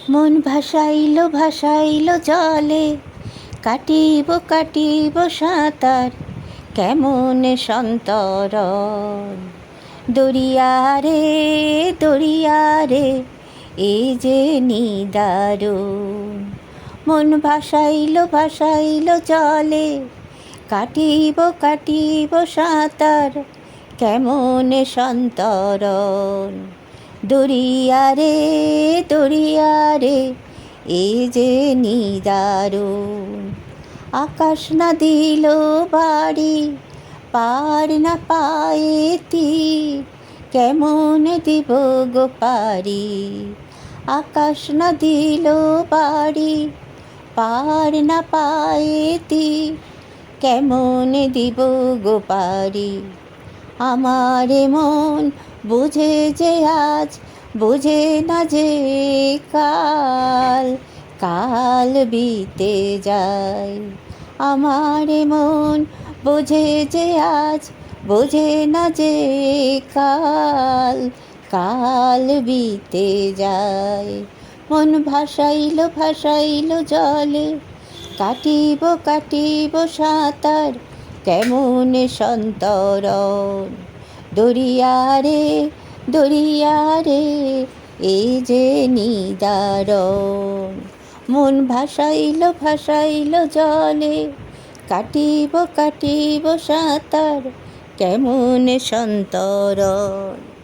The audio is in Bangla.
মন ভাসাইল ভাসাইল জলে, কাটিব কাটিব সাঁতার, কেমন সন্তরণ। দরিয়ারে দরিয়ারে, এ যে নিদারুণ। মন ভাসাইল ভাসাইল জলে, কাটিব কাটিব সাঁতার, কেমন সন্তরণ। দরিয়ারে দরিয়ারে, এ যে নিদারুণ। আকাশ না দিল বাড়ি, পার না পায়ে তীর, কেমন দিব গো পারি। আকাশ না দিল বাড়ি, পার না পায়ে তীর, কেমন দিব গো পারি। আমার মন বুঝে যে আজ, বুঝে না যে কাল, কাল বিতে যায়। আমার মন বুঝে যে আজ, বুঝে না যে কাল, কাল বিতে যায়। মন ভাসাইল ভাসাইল জলে, কাটিব কাটিব সাঁতার, কেমন সন্তরণ। দরিয়ারে দরিয়ারে, এ যে নিদারুণ। মন ভাসাইল ভাসাইল জলে, কাটিব কাটিব সাঁতার, কেমন সন্তরণ।